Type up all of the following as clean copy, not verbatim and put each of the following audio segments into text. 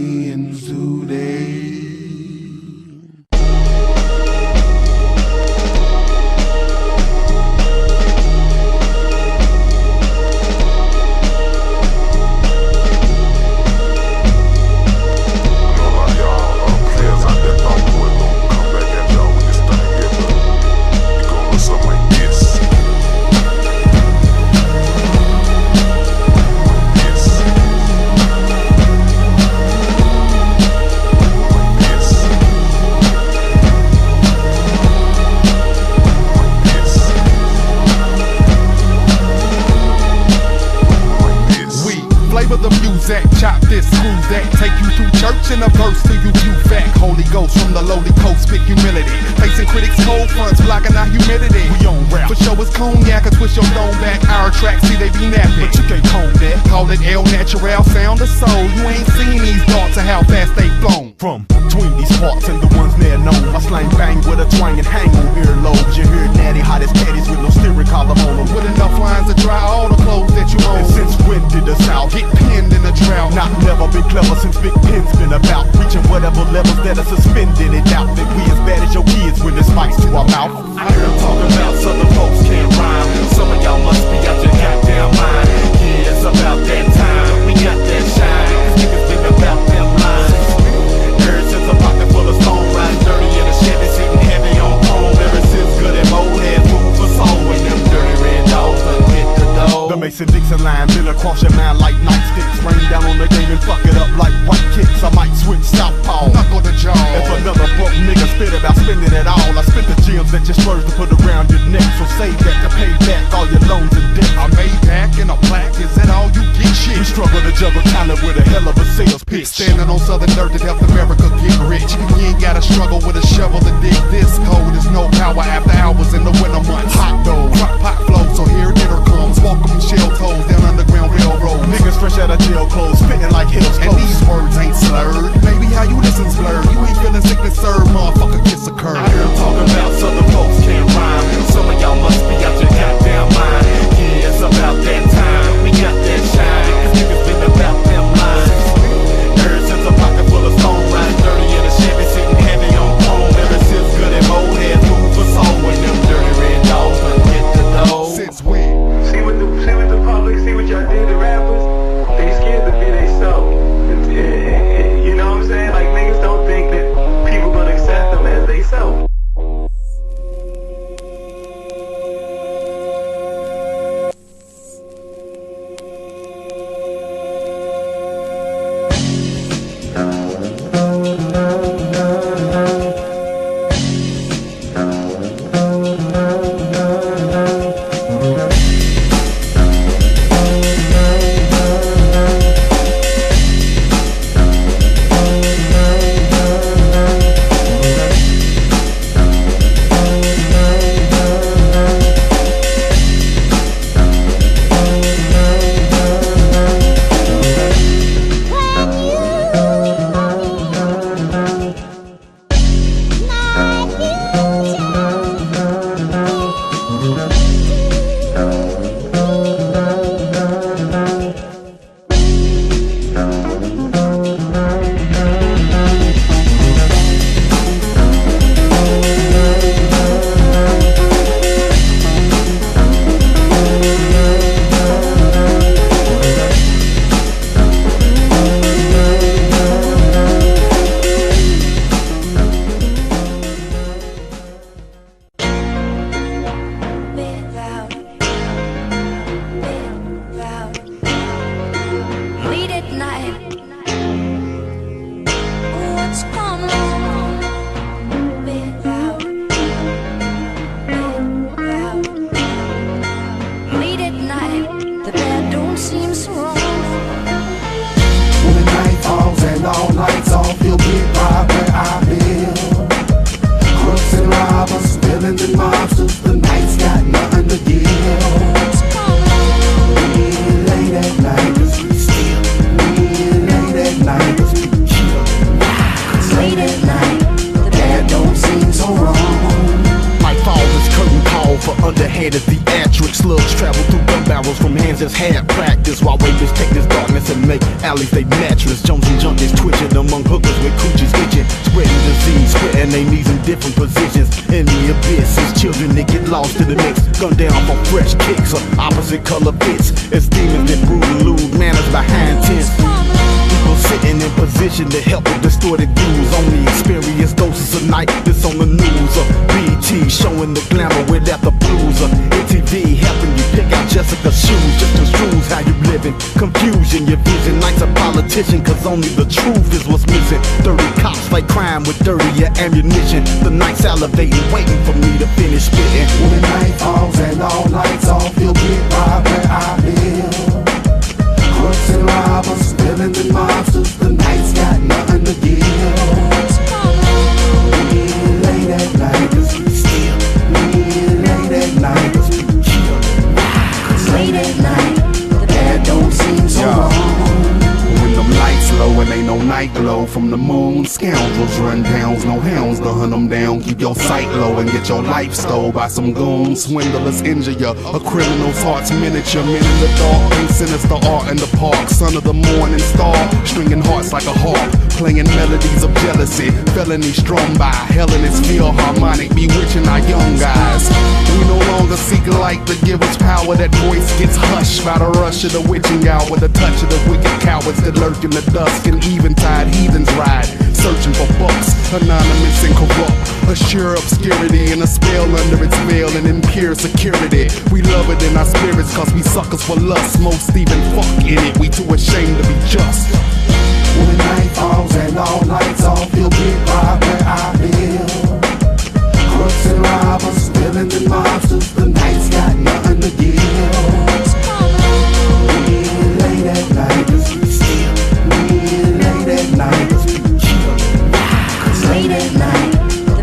millions today. Flavor the music, chop this, screw that. Take you through church in a verse till you view fact. Holy Ghost from the lowly coast, spit humility. Facing critics, cold fronts, blocking our humidity. We on rap. For show is cognac, twist your dome back. Our tracks, see they be napping, but you can't comb that. Call it El Natural, sound of soul. You ain't seen these thoughts of how fast they flown. From between these parts and the ones near known, my slang bang with a twang and hang on earlobes. You hear natty hottest patties with no steering column on them. With enough lines to dry all the clothes that you own. And since when did the South get pinned in a drought? Not never been clever since Big Pen's been about. Reaching whatever levels that are suspended and doubt that we as bad as your kids when there's mics to our mouth. I hear them talking about southern folks can't rhyme. Some of y'all must be out your goddamn mind. Yeah, it's about that time. We got that shine. Cause niggas been about them lines. Ever since a pocket full of stone, riding dirty in a Chevy, sitting heavy on chrome. Ever since good and old had food for soul. When them dirty red dogs done hit the door. The Mason-Dixon line been across your mind like nightsticks. Rain down on the game and fuck it up like white kicks. I might switch southpaw, knuckle the jaw. If another broke nigga spit about spending it all, I spent the gems that you splurged to put around your neck. So save that to pay back all your loans and debt. I made back in a plaque, is that all you get? Shit. We struggle to juggle talent with a hell of a sales pitch. Standing on southern dirt that helped America get rich. You ain't gotta struggle with a shovel to dig this cold. There's no power after hours in the winter months. Hot dough, crock pot flow, so here dinner comes. Walk 'em shell toes down underground railroad. Niggas fresh out of jail clothes, spitting like hills and close. These words ain't slurred. Maybe how you listen's blurred. You ain't feeling sick and serve, motherfucker, kiss a curve. I hear them talking about southern folks can't rhyme. Some of y'all must be out your goddamn mind. Yeah, it's about that time. We got that shine. Cause niggas been about them lines. Ever since a pocket full of stone, riding dirty in a Chevy, sitting heavy on chrome. Ever since good and old had food for soul. When them dirty red dogs done hit the door. Since when? See what the public, see what y'all did to rappers? They scared to be they soul. just had practice while waiters take this darkness and make alleys they mattress. Jones and junkies twitching among hookers with coochies itching, spreading disease, spreading their knees in different positions. In the abyss, it's children that get lost in the mix, gunned down for fresh kicks or opposite color fits. It's demons that brew and lose manners behind tents. People sitting in position to help with distorted views. Only experience doses of night that's on the news. Or BT showing the glamour without the blues. Or MTV helping you pick out Jessica's shoes. Just construes how you living. Confusion, your vision. Night's a politician, cause only the truth is what's missing. Dirty cops fight crime with dirtier ammunition. The night's salivating, waiting for me to finish spitting. When the night falls and all lights off, you'll get right where I live. Crooks and robbers, villains and monsters, the night's got nothing to give. We ain't late at night, cause we still. We ain't late at night, cause we kill. Cause late at night, that don't seem so wrong. When them lights low and ain't no night glow from the moon, scoundrels run downs, no hounds to hunt them down. Keep your sight low and get your life stole by some goons. Swindlers injure ya, a criminal's heart's miniature. Men in the dark, paint sinister art in the park. Son of the morning star, stringing hearts like a harp, playing melodies of jealousy. Felony strung by hell in its philharmonic, bewitching our young guys. We no longer seek light to give us power. That voice gets hushed by the rush of the witching hour, with the touch of the wicked cowards that lurk in the dusk and eventide heathens ride, searching for bucks, anonymous and corrupt. A sheer obscurity and a spell under its veil and impure security. We love it in our spirits cause we suckers for lust. Most even fuck in it, we too ashamed to be just. When the night falls and all lights off, you'll get right where I live. Crooks and robbers, villains and monsters, the night's got nothing to give. We ain't late at night, cause we steal. We ain't late at night, cause we kill. Cause late at night,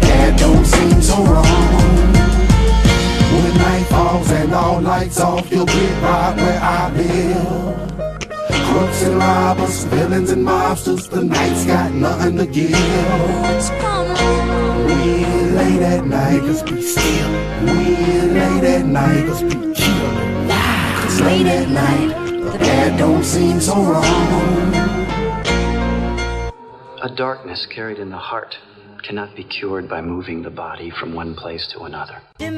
that don't seem so wrong. When the night falls and all lights off, you'll get right where I live. Crooks and robbers, villains and mobsters, the night's got nothing to give. We ain't late at night, cause we steal. We ain't late at night, cause we kill. Cause late at night, that don't seem so wrong. A darkness carried in the heart cannot be cured by moving the body from one place to another. The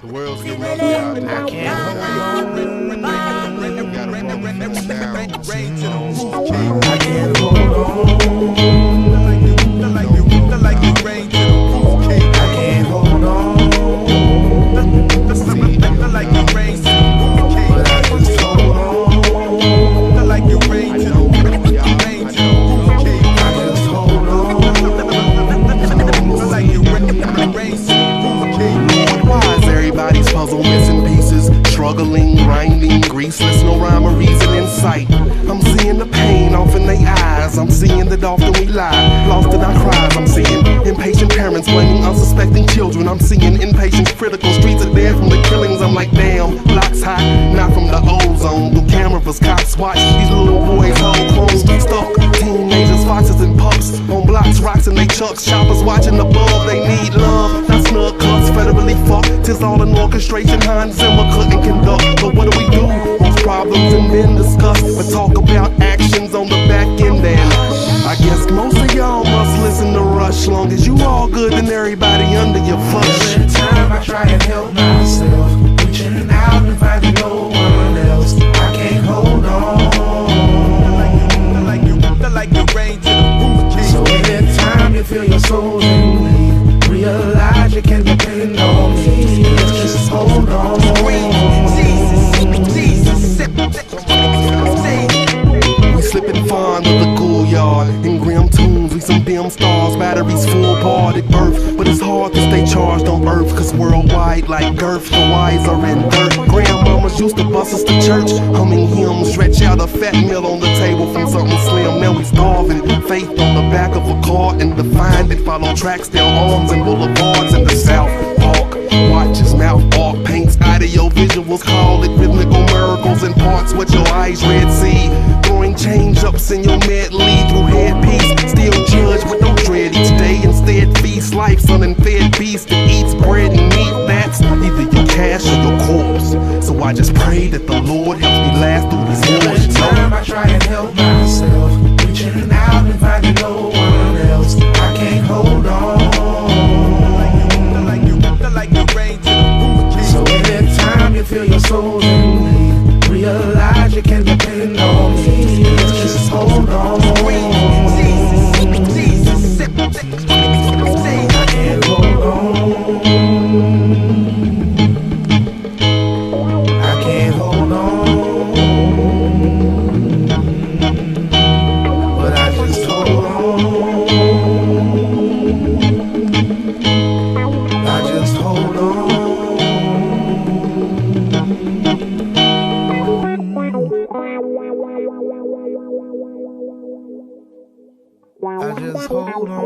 world's getting ugly out there. I can't hold on. Puzzle missing pieces, struggling, grinding, greaseless, no rhyme or reason in sight. I'm seeing the pain off in their eyes, I'm seeing that often we lie, lost in our cries. I'm seeing impatient parents blaming unsuspecting children. I'm seeing inpatient critical streets are dead from the killings. I'm like, damn, blocks hot, not from the ozone. Through cameras, cops watch these little boys hold clones stuck. Teenagers, foxes and pups on blocks, rocks and they chucks. Choppers watching above, they need love, not snug cuts, federally fucked. Tis all an orchestration, Hans Zimmer couldn't conduct. But what do we do? Most problems and men discuss, but talk about actions on the back end. And I guess most of y'all must listen to Rush. Long as you all good, then everybody under your fuss. Every time I try and help myself, reaching out and finding no one else, I can't hold on. Like the rain to the roof. So every time you feel your soul in me, realize you can depend on me. Let's just hold on. We slipping fond of the cool yard. In grim tunes, we some dim stars. Batteries full barred at birth, but it's hard to stay charged on earth. Cause worldwide like girth, the wise are in dirt. Grandmamas used to bus us to church, humming hymns. Stretch out a fat meal on the table from something slim. Now we starving, faith on the back of a car. And defined it, follow tracks down arms and boulevards in the South Park. Watch his mouth arc, paints audio visuals, call it rhythmical miracles in parts. What your eyes read see, throwing change-ups in your medley through headpiece. Still judge but don't dread each day, instead feast life's unfed beast that eats bread and meat. That's either your cash or your just pray that the Lord helps me last through this war. Every time I try and help myself, reaching out and finding no one else, I can't hold on. So anytime you feel your soul in me, realize you can depend on me. Just hold on. I can't hold on. I can't hold on. But I just hold on. I just hold on. I just hold on.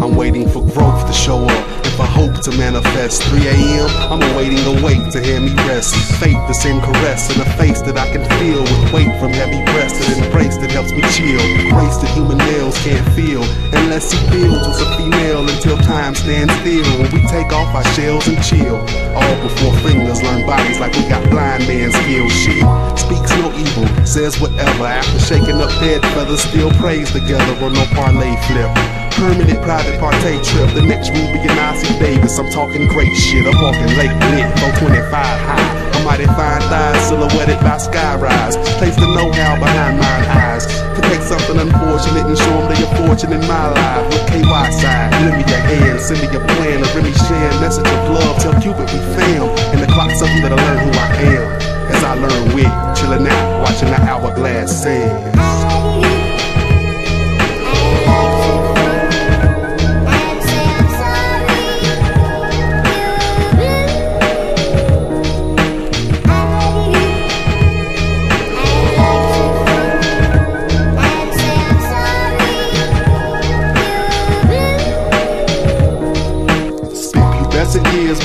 I'm waiting for growth to show up. If I hope to manifest 3 a.m., I'm awaiting a wait to hear me rest. Faith the same caress in a face that I can feel, with weight from heavy breast and embrace that helps me chill. Grace that human males can't feel unless he feels with a female until time stands still. When we take off our shells and chill, all before fingers learn bodies like we got blind man skills. She speaks no evil, says whatever. After shaking up dead feathers, still prays together on no parlay flip. Permanent private partay trip, the next Ruby and I.C. Davis. I'm talking great shit, I'm walking late lit, 425 high. A mighty fine thighs silhouetted by skyrise. Place the know-how behind mine eyes. To take something unfortunate and show them they are fortune in my life. With KY side, lend me your hand, send me your plan, or me share a message of love. Tell Cupid we fam, and the clock's something that I learn who I am. As I learn with, chillin' out, watching the hourglass sands.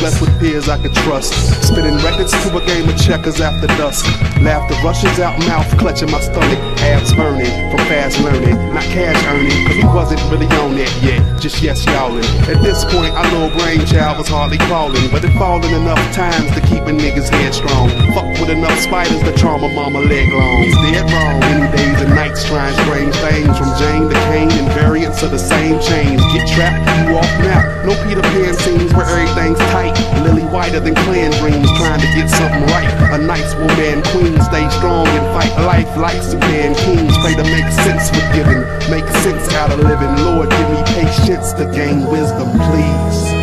Blessed with peers I could trust. Spinning records to a game of checkers after dusk. Laughter rushes out mouth, clutching my stomach. Abs burning from fast learning, not cash earning, cause we wasn't really on that yet. Just yes y'allin'. At this point, our little brainchild was hardly crawling, but it fallen enough times to keep a nigga's head strong. Fuck with enough spiders to trauma mama leg long. He's dead wrong. Many days and nights trying strange things, from Jane to Cain and variants of the same chains. Get trapped, you off map. No Peter Pan scenes where everything's tight. Lily whiter than clan dreams, trying to get something right. A nice woman queen, stay strong and fight life like Sudan kings. Pray to make sense with giving, make sense out of living. Lord, give me patience to gain wisdom, please.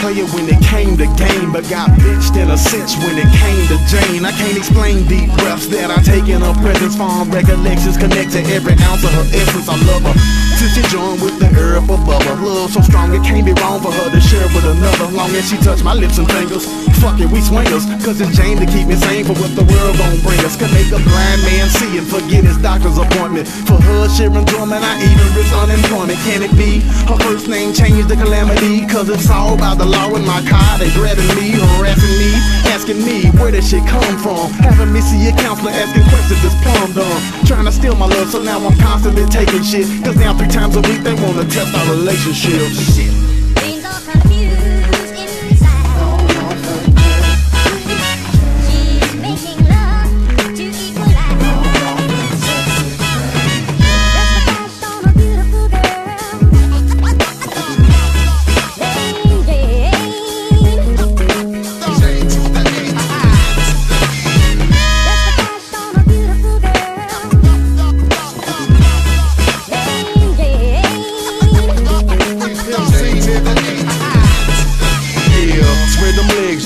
player when it came to game, but got bitched in a cinch when it came to Jane. I can't explain deep breaths that I take in her presence. Fond recollections connect to every ounce of her essence. I love her till she joined with the herb above her. Love so strong it can't be wrong for her to share with another. Long as she touch my lips and fingers, fuck it, we swingers. Cause it's Jane to keep me sane for what the world gon' bring us. Can make a blind man see and forget his doctor's appointment. For her sharing enjoyment, I even risk unemployment. Can it be her first name changed to Calamity? Cause it's all by the law in my car. They grabbing me, harassing me, asking me where that shit come from. Having me see a counselor asking questions that's plumb dumb. Trying to steal my love, so now I'm constantly taking shit. Cause now 3 times a week they wanna test our relationship. Shit. Brains all confused inside. She's making love to equalize. Just a flash on a beautiful girl.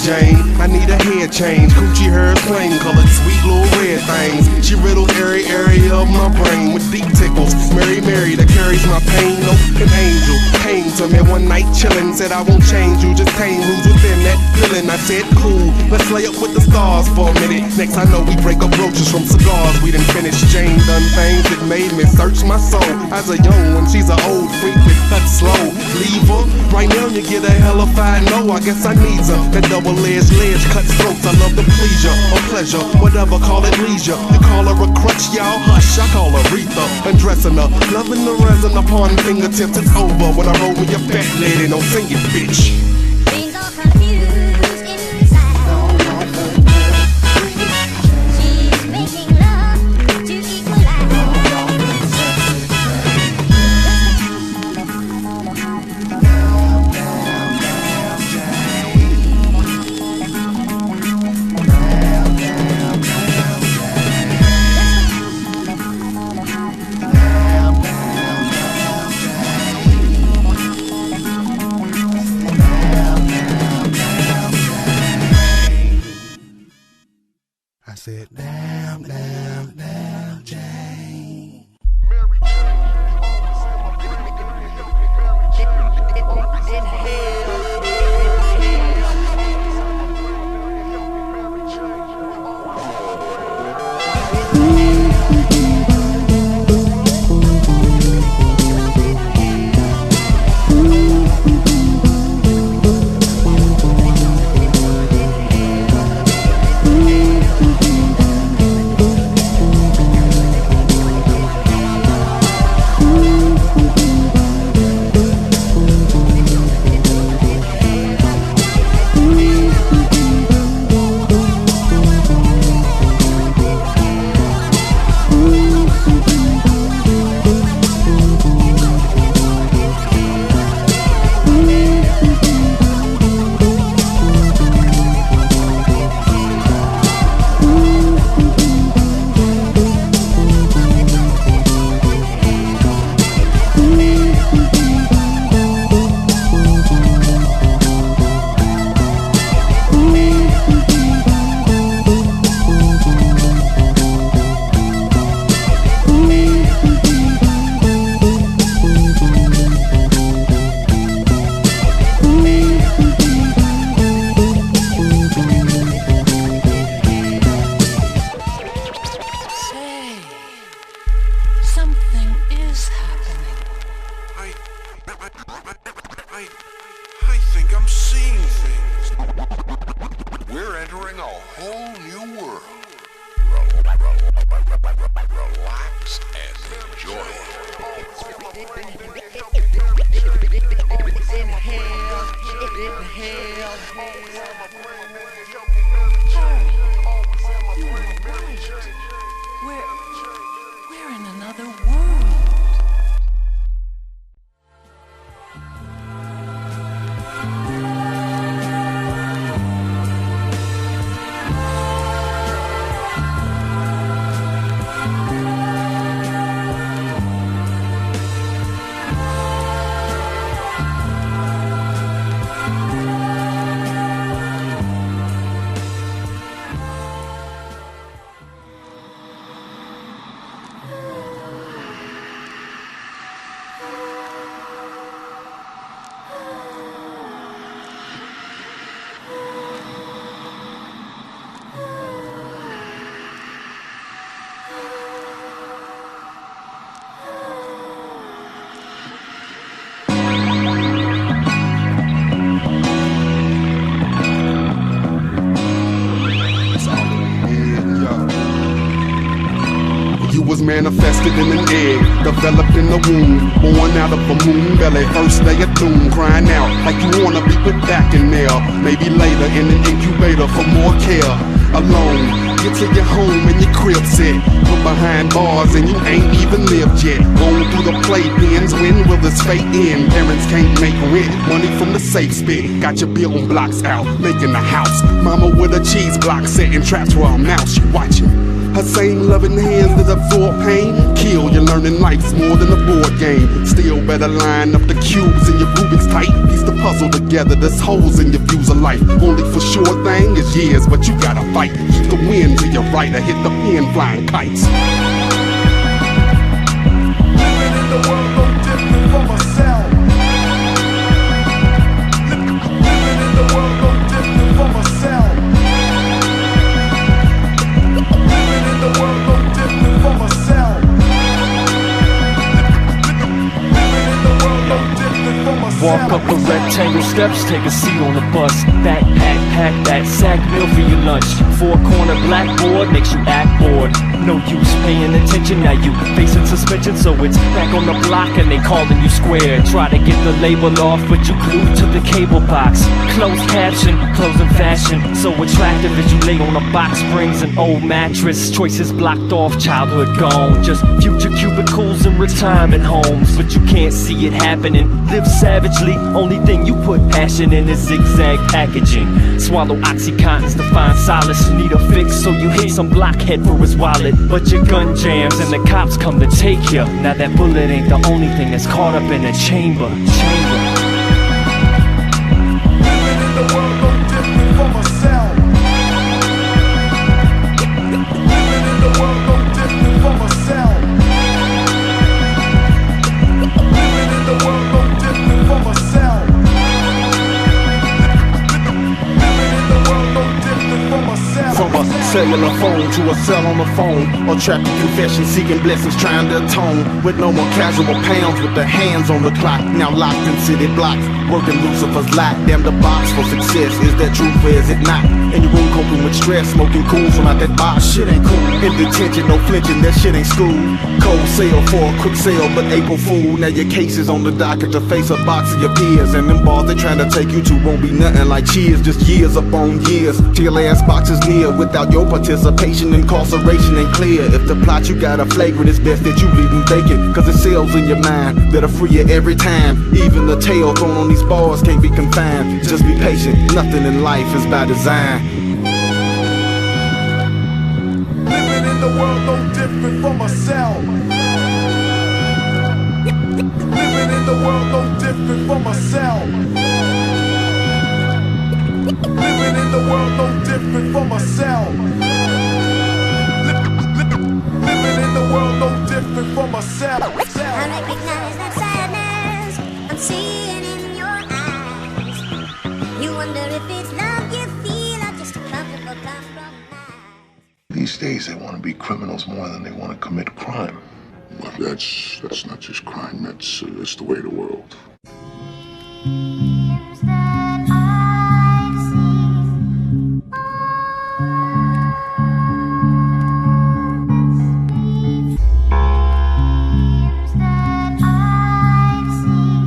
Jane, I need a hair change. Coochie hair plain colored, sweet little red things. She riddles every area of my brain with deep tickles. Mary that carries my pain. Oh, an angel came to me one night chillin', said I won't change you, just tame who's within that feeling. I said cool, let's lay up with the stars for a minute. Next I know we break up roaches from cigars. We done finished. Jane done things that made me search my soul. As a young one, she's an old freak that cuts slow. Leave her right now, you get a hellified no. I guess I need her. That double-edged ledge cuts throats. I love the pleasure or pleasure, whatever, call it leisure. You call her a crutch, y'all hush. I call her Retha, undressing her, loving the resin upon fingertips. It's over when I roll with your fat lady. Don't sing it, bitch. Brains all confused inside. She's making love to equalize. I said, damn, damn, damn, Jane. I think I'm seeing things. We're entering a whole new world. Relax and enjoy it. We're in another world. manifested in an egg, developed in the womb, born out of a moon belly, first day of doom, crying out like you wanna be put back in there. Maybe later in an incubator for more care. Alone, get to your home and your crib set, put behind bars and you ain't even lived yet. Going through the playpens, when will this fate end? Parents can't make rent, money from the safe spit. Got your building blocks out, making a house. Mama with a cheese block setting traps for a mouse. She watching. Her same loving hands that absorb pain kill. You're learning life's more than a board game. Still better line up the cubes in your Rubik's tight. Piece the puzzle together, there's holes in your views of life. Only for sure thing is years, but you gotta fight. Keep the wind to your right or hit the pen flying kites. Living in the world no different from myself. Living in the world no different from myself. Living in the world no different from myself. Living in the world no different from myself. Walk up the rectangle steps, take a seat on the bus. Backpack, pack that sack meal for your lunch. Four-corner blackboard makes you act bored. No use paying attention, now you facing suspension. So it's back on the block and they calling you square. Try to get the label off, but you glued to the cable box. Closed caption, closing fashion. So attractive as you lay on a box springs, an old mattress. Choices blocked off, childhood gone. Just future cubicles and retirement homes. But you can't see it happening. Live savagely, only thing you put passion in is zigzag packaging. Swallow Oxycontins to find solace. Need a fix, so you hit some blockhead for his wallet. But your gun jams and the cops come to take you. Now that bullet ain't the only thing that's caught up in the chamber. Living in the world no different from myself. Living in the world no different from myself. Living in the world no different from myself. Living in the world no different from myself. From a cellular phone to a cell on the phone, or trapped in confession, seeking blessings, trying to atone. With no more casual pounds, with their hands on the clock. Now locked in city blocks, working Lucifer's lot. Damn the box for success, is that true or is it not? In your room coping with stress, smoking cool from out that box. Shit ain't cool. In detention, no flinching, that shit ain't school. Cold sale for a quick sale, but April Fool. Now your case is on the docket to face a box of your peers. And them bars they trying to take you to won't be nothing like cheers. Just years upon years, till your last box is near. Without your participation, incarceration ain't clear. If the plot you got a flagrant, it's best that you leave them vacant. Cause it's cells in your mind that'll free you every time. Even the tail thrown on these bars can't be confined. Just be patient, nothing in life is by design. Living in the world no different from myself. Living in the world no different from myself. Living in the world no different from myself. Living in the world no different from myself. I recognize that sadness I'm seeing in your eyes. You wonder if it's love you feel or just a comfortable compromise. These days they want to be criminals more than they want to commit crime. Well, that's not just crime, that's the way of the world. Years that I've seen years that I've seen.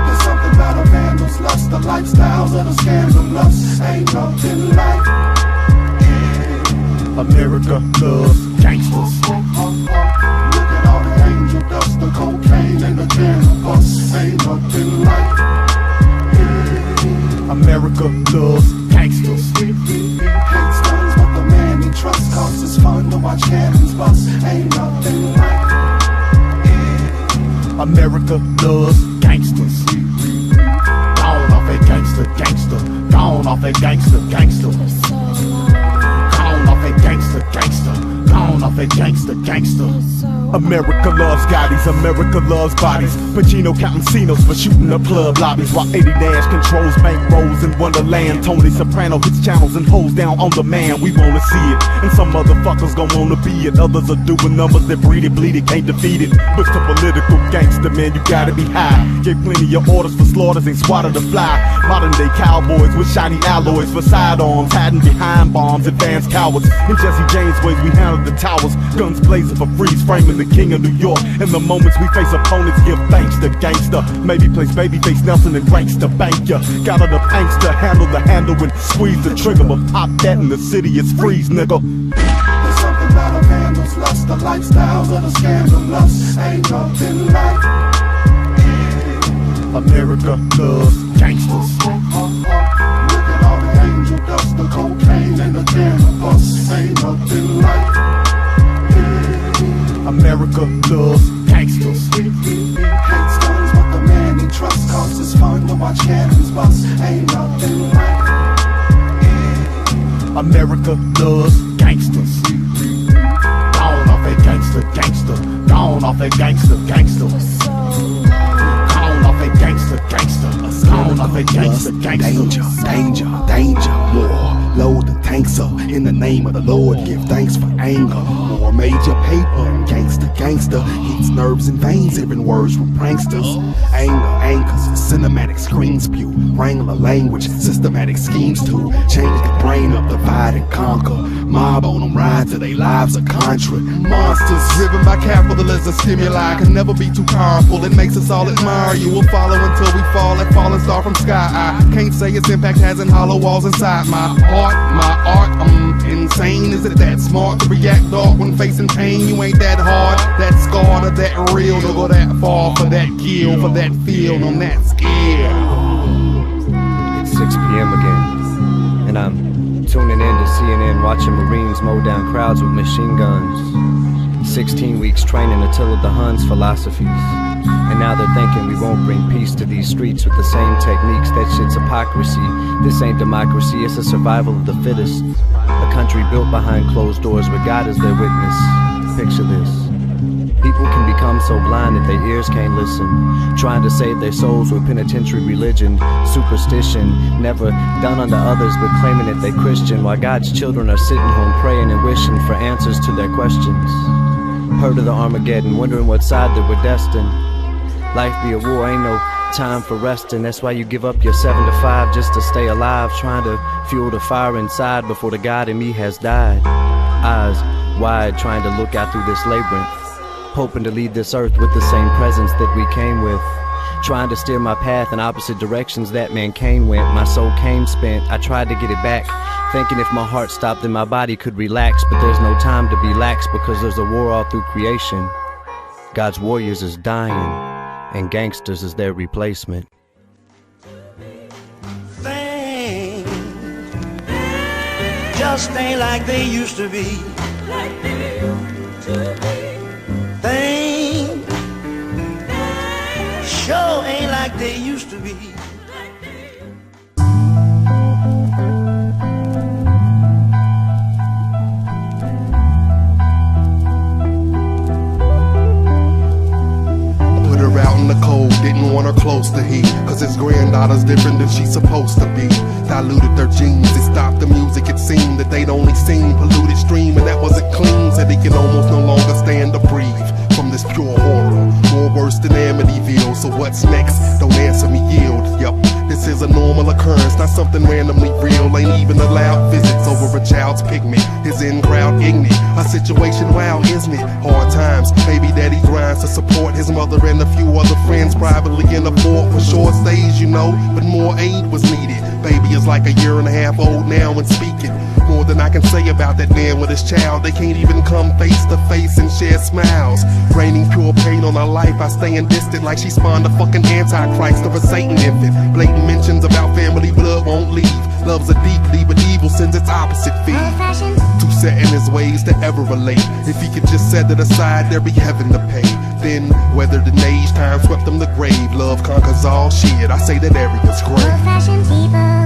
There's something about a man who's lost the lifestyles of the scandalous. Ain't nothing like America loves gangsters. Look at all the angel dust, the cocaine and the cannabis. Ain't nothing like America loves gangsters. Hate stones, but the man he trusts cause it's fun to watch cannons bust. Ain't nothing like America loves gangsters. Gone off a gangster, gangster. Gone off a gangster, gangster. Gone off a gangster, gangster. Gone off a gangster, gangster. America loves Gottis, America loves bodies. Pacino counting Cinos for shooting up club lobbies, while 80 Dash controls bank rolls in Wonderland. Tony Soprano hits channels and holds down on the man. We wanna see it, and some motherfuckers gon' wanna be it. Others are doing numbers that breed it, bleed it, can't defeat it. But the political gangster, man, you gotta be high. Gave plenty of orders for slaughters, ain't swatted to fly. Modern day cowboys with shiny alloys for sidearms, hiding behind bombs, advanced cowards. In Jesse James ways we handle the towers, guns blazing for freeze framing the king of New York. In the moments we face opponents, give thanks to gangster. Maybe place babyface Nelson and ranks to bank ya. Got enough angst to handle the handle and squeeze the trigger, but pop that and the city is freeze, nigga. There's something about a vandal's lust, the lifestyles of the scandalous. Ain't nothing like America loves gangsters. Look at all the angel dust, the cocaine and the cannabis. Ain't nothing like America loves gangsters. Hates guns, but the man he trusts, cause it's fun to watch cannons bust. Ain't nothing like America loves gangsters. Gone off that gangster, gangster. Gone off that gangster, gangster. Gone off that gangster, gangster. Gone off that gangster, gangster. Danger, danger, danger, war. Load the tanks up in the name of the Lord. Give thanks for anger. More major paper. Gangster, gangster. Hits nerves and veins. Hearing words from pranksters. Anger, anchors. Cinematic screen spew. Wrangler language. Systematic schemes to change the brain up, divide and conquer. Mob on them, ride till they lives are contra. Monsters driven by capitalism stimuli can never be too powerful. It makes us all admire you. We'll follow until we fall, that falling star from sky. I can't say its impact hasn't hollow walls inside my heart. My art, I'm insane. Is it that smart to react dark when facing pain? You ain't that hard, that scarred, or that real to go that far for that kill, for that feel on that scale. It's 6 p.m. again, and I'm tuning in to CNN watching Marines mow down crowds with machine guns. 16 weeks training to till the Huns' philosophies. And now they're thinking we won't bring peace to these streets with the same techniques. That shit's hypocrisy. This ain't democracy, it's a survival of the fittest. A country built behind closed doors where God is their witness. Picture this. People can become so blind that their ears can't listen. Trying to save their souls with penitentiary religion, superstition, never done unto others but claiming that they're Christian, while God's children are sitting home praying and wishing for answers to their questions. Heard of the Armageddon, wondering what side they were destined. Life be a war, ain't no time for resting. That's why you give up your 7 to 5 just to stay alive, trying to fuel the fire inside before the God in me has died. Eyes wide, trying to look out through this labyrinth, hoping to leave this earth with the same presence that we came with. Trying to steer my path in opposite directions that mankind went. My soul came spent, I tried to get it back, thinking if my heart stopped then my body could relax. But there's no time to be lax because there's a war all through creation. God's warriors is dying, and gangsters is their replacement. Things just ain't like they used to be. Things sure ain't like they used to be. Out in the cold, didn't want her close to heat, cause his granddaughter's different than she's supposed to be. Diluted their genes, it stopped the music. It seemed that they'd only seen polluted stream, and that wasn't clean. Said he can almost no longer stand to breathe from this pure horror, more worse than Amityville. So what's next? Don't answer me, yield. Yup, this is a normal occurrence, not something randomly real. Ain't even allowed visits over a child's pigment. His in-crowd ignorant, a situation wild, isn't it? Hard times, baby daddy grinds to support his mother and a few other friends privately in a fort for short stays, you know, but more aid was needed. Baby is like a 1.5 years old now and speaking. More than I can say about that man with his child. They can't even come face to face and share smiles. Raining pure pain on her life, I staying distant like she spawned a fucking antichrist of a Satan infant. Blatant mentions about family blood won't leave. Loves her deeply, but evil sends its opposite feed. Too set in his ways to ever relate. If he could just set it aside, there'd be heaven to pay. Then, weathered in age, time swept him the grave. Love conquers all shit, I say that area's great. Old-fashioned people